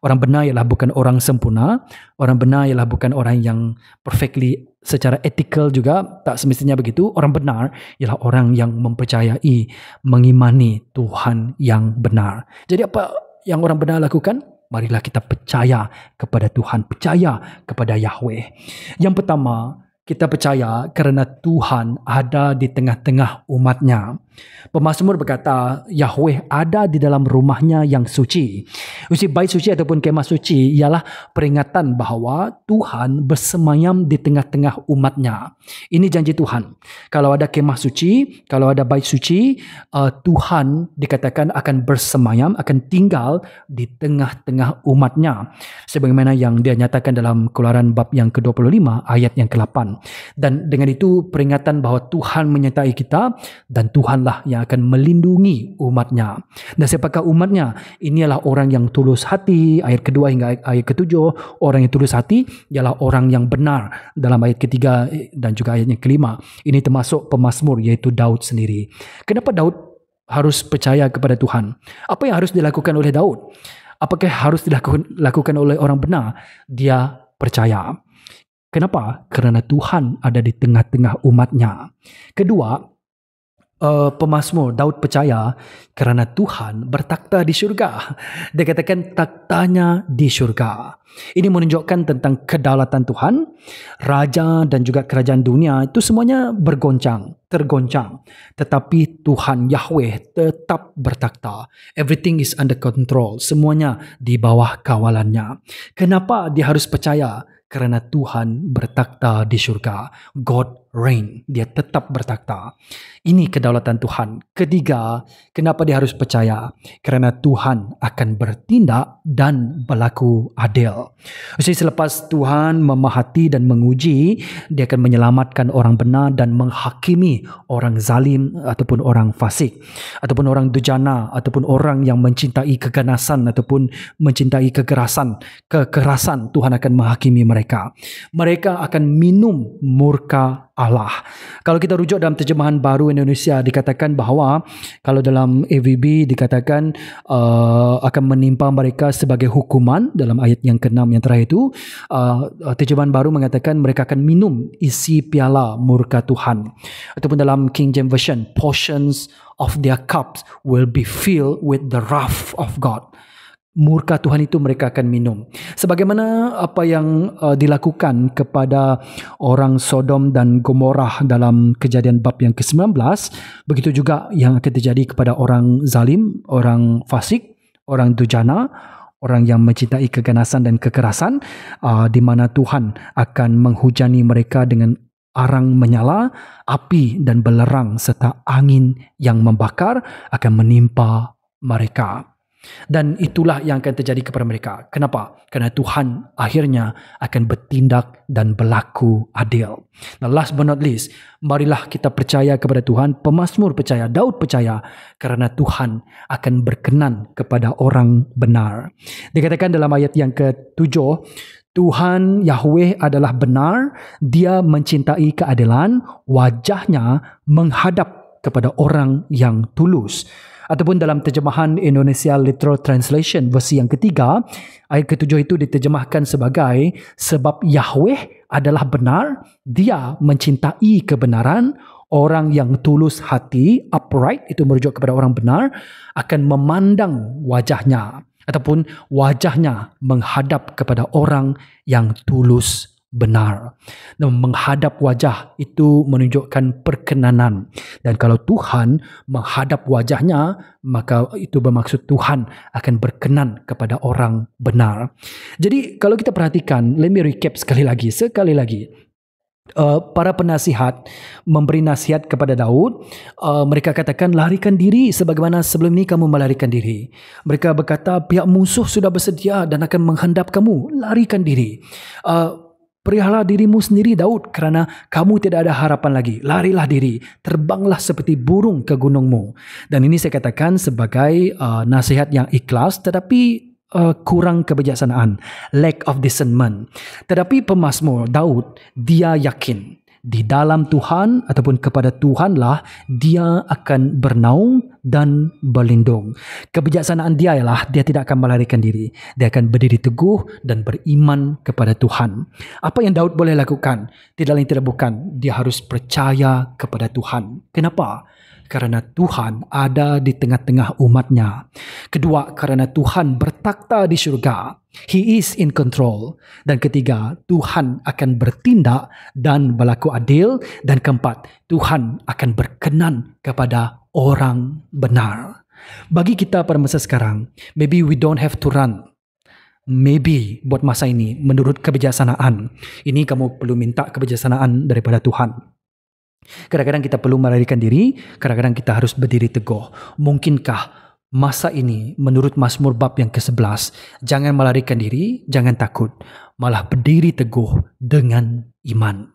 Orang benar ialah bukan orang sempurna. Orang benar ialah bukan orang yang perfectly secara ethical juga, tak semestinya begitu. Orang benar ialah orang yang mempercayai, mengimani Tuhan yang benar. Jadi apa yang orang benar lakukan? Marilah kita percaya kepada Tuhan, percaya kepada Yahweh. Yang pertama, kita percaya kerana Tuhan ada di tengah-tengah umatnya. Pemazmur berkata, Yahweh ada di dalam rumahnya yang suci. Bait suci ataupun kemah suci ialah peringatan bahawa Tuhan bersemayam di tengah-tengah umatnya. Ini janji Tuhan. Kalau ada kemah suci, kalau ada bait suci, Tuhan dikatakan akan bersemayam, akan tinggal di tengah-tengah umatnya. Sebagaimana yang dia nyatakan dalam Keluaran bab yang ke-25 ayat yang ke-8. Dan dengan itu peringatan bahawa Tuhan menyertai kita dan Tuhanlah yang akan melindungi umatnya. Dan siapakah umatnya? Ini adalah orang yang tulus hati. Ayat kedua hingga ayat ketujuh, orang yang tulus hati ialah orang yang benar. Dalam ayat ketiga dan juga ayat yang kelima, ini termasuk pemazmur iaitu Daud sendiri. Kenapa Daud harus percaya kepada Tuhan? Apa yang harus dilakukan oleh Daud? Apakah harus dilakukan oleh orang benar? Dia percaya. Kenapa? Kerana Tuhan ada di tengah-tengah umatnya. Kedua, pemazmur Daud percaya kerana Tuhan bertakhta di syurga. Dia katakan takhtanya di syurga. Ini menunjukkan tentang kedaulatan Tuhan. Raja dan juga kerajaan dunia itu semuanya tergoncang. Tetapi Tuhan Yahweh tetap bertakhta. Everything is under control. Semuanya di bawah kawalannya. Kenapa dia harus percaya? Kerana Tuhan bertakhta di syurga. God reign. Dia tetap bertakhta. Ini kedaulatan Tuhan. Ketiga, kenapa dia harus percaya? Kerana Tuhan akan bertindak dan berlaku adil. Jadi selepas Tuhan memahati dan menguji, dia akan menyelamatkan orang benar dan menghakimi orang zalim ataupun orang fasik, ataupun orang durjana, ataupun orang yang mencintai keganasan ataupun mencintai kekerasan. Tuhan akan menghakimi mereka. Mereka akan minum murka Allah. Kalau kita rujuk dalam terjemahan baru Indonesia, dikatakan bahawa kalau dalam AVB dikatakan akan menimpa mereka sebagai hukuman dalam ayat yang ke-6 yang terakhir itu. Terjemahan baru mengatakan mereka akan minum isi piala murka Tuhan. Ataupun dalam King James Version, portions of their cups will be filled with the wrath of God. Murka Tuhan itu mereka akan minum. Sebagaimana apa yang dilakukan kepada orang Sodom dan Gomorrah dalam Kejadian bab yang ke-19, begitu juga yang akan terjadi kepada orang zalim, orang fasik, orang durjana, orang yang mencintai keganasan dan kekerasan, di mana Tuhan akan menghujani mereka dengan arang menyala, api dan belerang serta angin yang membakar akan menimpa mereka. Dan itulah yang akan terjadi kepada mereka. Kenapa? Kerana Tuhan akhirnya akan bertindak dan berlaku adil. Now, last but not least, marilah kita percaya kepada Tuhan. Pemazmur percaya, Daud percaya kerana Tuhan akan berkenan kepada orang benar. Dikatakan dalam ayat yang ke-7, Tuhan Yahweh adalah benar, dia mencintai keadilan, wajahnya menghadap kepada orang yang tulus. Ataupun dalam terjemahan Indonesia Literal Translation versi yang ketiga, ayat ke-7 itu diterjemahkan sebagai sebab Yahweh adalah benar, dia mencintai kebenaran, orang yang tulus hati, upright, itu merujuk kepada orang benar, akan memandang wajahnya. Ataupun wajahnya menghadap kepada orang yang tulus benar. Dan menghadap wajah itu menunjukkan perkenanan. Dan kalau Tuhan menghadap wajahnya, maka itu bermaksud Tuhan akan berkenan kepada orang benar. Jadi kalau kita perhatikan, let me recap sekali lagi. Para penasihat memberi nasihat kepada Daud. Mereka katakan, larikan diri sebagaimana sebelum ini kamu melarikan diri. Mereka berkata, pihak musuh sudah bersedia dan akan menghendap kamu. Larikan diri. Pelihara dirimu sendiri Daud, kerana kamu tidak ada harapan lagi. Larilah diri, terbanglah seperti burung ke gunungmu. Dan ini saya katakan sebagai nasihat yang ikhlas, tetapi kurang kebijaksanaan, lack of discernment. Tetapi pemazmur Daud, dia yakin di dalam Tuhan ataupun kepada Tuhanlah dia akan bernaung dan berlindung. Kebijaksanaan dia ialah dia tidak akan melarikan diri. Dia akan berdiri teguh dan beriman kepada Tuhan. Apa yang Daud boleh lakukan? Tidak lain tidak bukan, dia harus percaya kepada Tuhan. Kenapa? Kerana Tuhan ada di tengah-tengah umatnya. Kedua, kerana Tuhan bertakhta di syurga. He is in control. Dan ketiga, Tuhan akan bertindak dan berlaku adil. Dan keempat, Tuhan akan berkenan kepada orang benar. Bagi kita pada masa sekarang, maybe we don't have to run. Maybe buat masa ini, menurut kebijaksanaan, ini kamu perlu minta kebijaksanaan daripada Tuhan. Kadang-kadang kita perlu melarikan diri, kadang-kadang kita harus berdiri teguh. Mungkinkah masa ini menurut Mazmur bab yang ke-11, jangan melarikan diri, jangan takut, malah berdiri teguh dengan iman.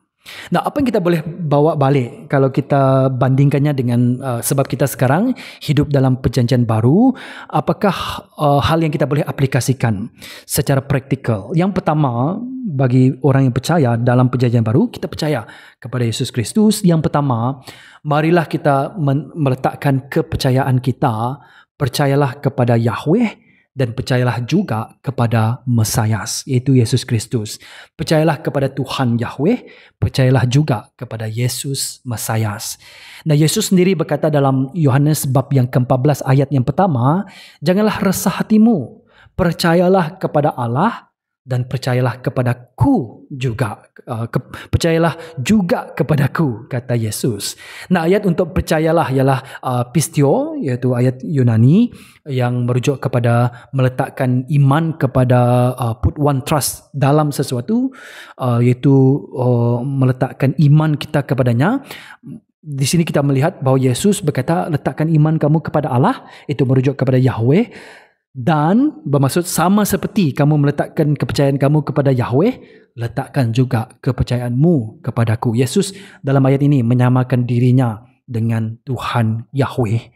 Nah, apa yang kita boleh bawa balik kalau kita bandingkannya dengan sebab kita sekarang hidup dalam perjanjian baru, apakah hal yang kita boleh aplikasikan secara praktikal? Yang pertama, bagi orang yang percaya dalam perjanjian baru, kita percaya kepada Yesus Kristus. Yang pertama, marilah kita meletakkan kepercayaan kita, percayalah kepada Yahweh dan percayalah juga kepada Mesias, iaitu Yesus Kristus. Percayalah kepada Tuhan Yahweh, percayalah juga kepada Yesus Mesias. Nah, Yesus sendiri berkata dalam Yohanes bab yang ke-14 ayat yang pertama, janganlah resah hatimu, percayalah kepada Allah dan percayalah kepadaku juga. Percayalah juga kepadaku, kata Yesus. Nah, ayat untuk percayalah ialah pistio, iaitu ayat Yunani yang merujuk kepada meletakkan iman kepada put one trust dalam sesuatu, iaitu meletakkan iman kita kepadanya. Di sini kita melihat bahawa Yesus berkata, letakkan iman kamu kepada Allah, itu merujuk kepada Yahweh. Dan bermaksud sama seperti kamu meletakkan kepercayaan kamu kepada Yahweh, letakkan juga kepercayaanmu kepadaku. Yesus dalam ayat ini menyamakan dirinya dengan Tuhan Yahweh.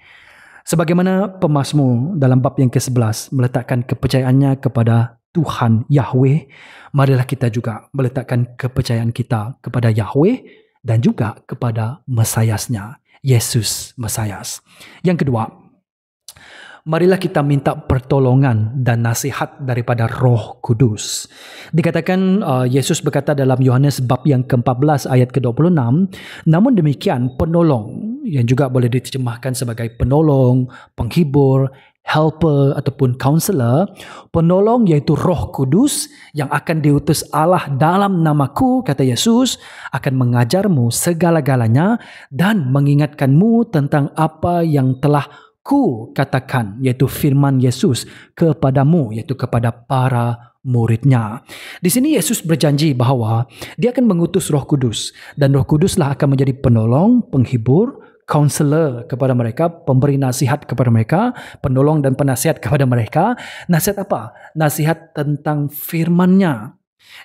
Sebagaimana pemazmur dalam bab yang ke-11 meletakkan kepercayaannya kepada Tuhan Yahweh, marilah kita juga meletakkan kepercayaan kita kepada Yahweh dan juga kepada Mesiasnya, Yesus Mesias. Yang kedua, marilah kita minta pertolongan dan nasihat daripada Roh Kudus. Dikatakan Yesus berkata dalam Yohanes bab yang ke-14 ayat ke-26, namun demikian penolong, yang juga boleh diterjemahkan sebagai penolong, penghibur, helper ataupun counselor, penolong iaitu Roh Kudus yang akan diutus Allah dalam namaku, kata Yesus, akan mengajarmu segala-galanya dan mengingatkanmu tentang apa yang telah ku katakan, iaitu firman Yesus kepadamu, iaitu kepada para muridnya. Di sini Yesus berjanji bahawa dia akan mengutus Roh Kudus, dan Roh Kuduslah akan menjadi penolong, penghibur, counselor kepada mereka, pemberi nasihat kepada mereka, penolong dan penasihat kepada mereka. Nasihat apa? Nasihat tentang firman-Nya.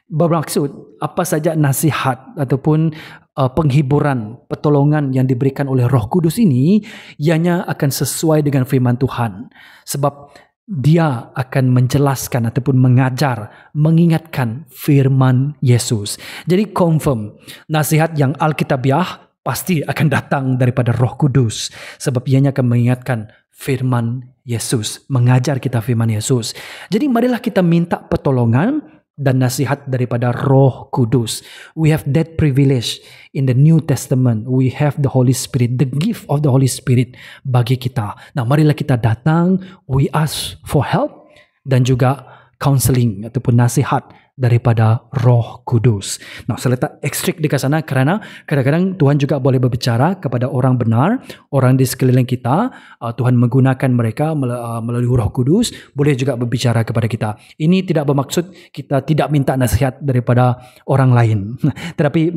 Bermaksud apa saja nasihat ataupun penghiburan, pertolongan yang diberikan oleh Roh Kudus ini, ianya akan sesuai dengan firman Tuhan. Sebab dia akan menjelaskan ataupun mengajar, mengingatkan firman Yesus. Jadi confirm, nasihat yang Alkitabiah pasti akan datang daripada Roh Kudus. Sebab ianya akan mengingatkan firman Yesus, mengajar kita firman Yesus. Jadi marilah kita minta pertolongan dan nasihat daripada Roh Kudus. We have that privilege in the New Testament. We have the Holy Spirit, the gift of the Holy Spirit bagi kita. Nah, marilah kita datang, we ask for help dan juga counseling ataupun nasihat daripada Roh Kudus. Nah, saya letak ekstrik dekat sana kerana kadang-kadang Tuhan juga boleh berbicara kepada orang benar, orang di sekeliling kita. Tuhan menggunakan mereka melalui Roh Kudus, boleh juga berbicara kepada kita. Ini tidak bermaksud kita tidak minta nasihat daripada orang lain. Tetapi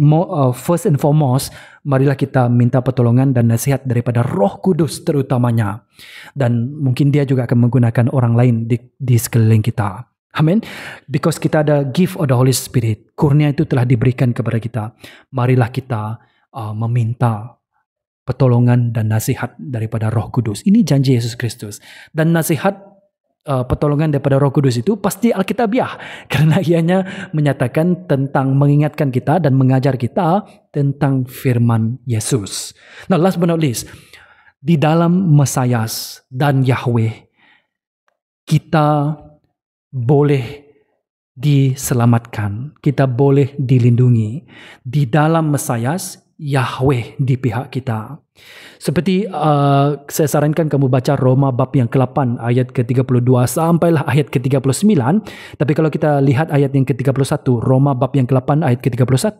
first and foremost, marilah kita minta pertolongan dan nasihat daripada Roh Kudus terutamanya. Dan mungkin dia juga akan menggunakan orang lain di sekeliling kita. Amin. Because kita ada gift of the Holy Spirit. Kurnia itu telah diberikan kepada kita. Marilah kita meminta pertolongan dan nasihat daripada Roh Kudus. Ini janji Yesus Kristus. Dan nasihat pertolongan daripada Roh Kudus itu pasti Alkitabiah. Kerana ianya menyatakan tentang mengingatkan kita dan mengajar kita tentang firman Yesus. Now last but not least, di dalam Mesias dan Yahweh, kita boleh diselamatkan, kita boleh dilindungi. Di dalam Mesias, Yahweh di pihak kita. Seperti saya sarankan kamu baca Roma bab yang ke-8 ayat ke-32 sampailah ayat ke-39. Tapi kalau kita lihat ayat yang ke-31, Roma bab yang ke-8 ayat ke-31,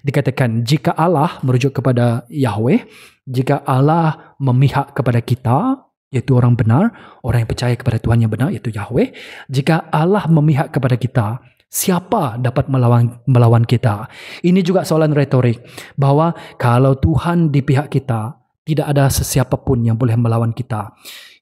dikatakan jika Allah merujuk kepada Yahweh, jika Allah memihak kepada kita, iaitu orang benar, orang yang percaya kepada Tuhan yang benar, iaitu Yahweh. Jika Allah memihak kepada kita, siapa dapat melawan kita? Ini juga soalan retorik, bahawa kalau Tuhan di pihak kita, tidak ada sesiapa pun yang boleh melawan kita.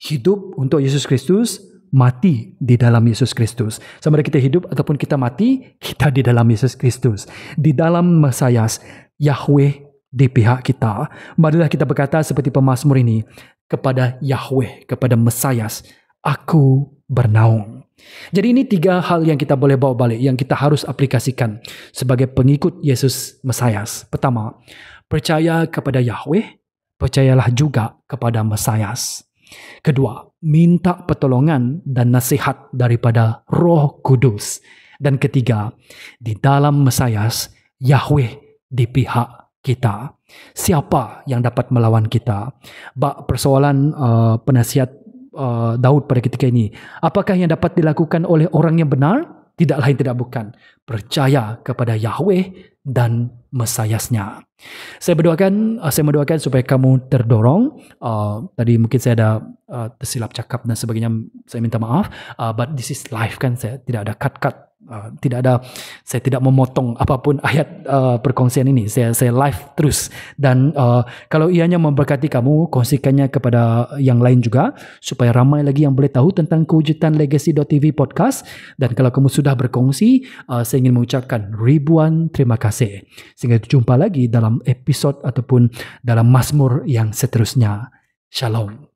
Hidup untuk Yesus Kristus, mati di dalam Yesus Kristus. Sama ada kita hidup ataupun kita mati, kita di dalam Yesus Kristus. Di dalam Mesias, Yahweh di pihak kita. Marilah kita berkata seperti pemazmur ini, kepada Yahweh, kepada Mesias, aku bernaung. Jadi ini 3 hal yang kita boleh bawa balik, yang kita harus aplikasikan sebagai pengikut Yesus Mesias. Pertama, percaya kepada Yahweh, percayalah juga kepada Mesias. Kedua, minta pertolongan dan nasihat daripada Roh Kudus. Dan ketiga, di dalam Mesias, Yahweh di pihak kita. Siapa yang dapat melawan kita? Persoalan penasihat Daud pada ketika ini, apakah yang dapat dilakukan oleh orang yang benar? Tidak lain tidak bukan percaya kepada Yahweh dan Mesiasnya. Saya mendoakan supaya kamu terdorong. Tadi mungkin saya ada tersilap cakap dan sebagainya, saya minta maaf. But this is live kan, saya tidak ada cut-cut. Saya tidak memotong apapun ayat perkongsian ini. Saya live terus. Dan kalau ianya memberkati kamu, kongsikannya kepada yang lain juga, supaya ramai lagi yang boleh tahu tentang kewujudan Legacy.tv podcast. Dan kalau kamu sudah berkongsi, saya ingin mengucapkan ribuan terima kasih. Sehingga jumpa lagi dalam episod ataupun dalam mazmur yang seterusnya. Shalom.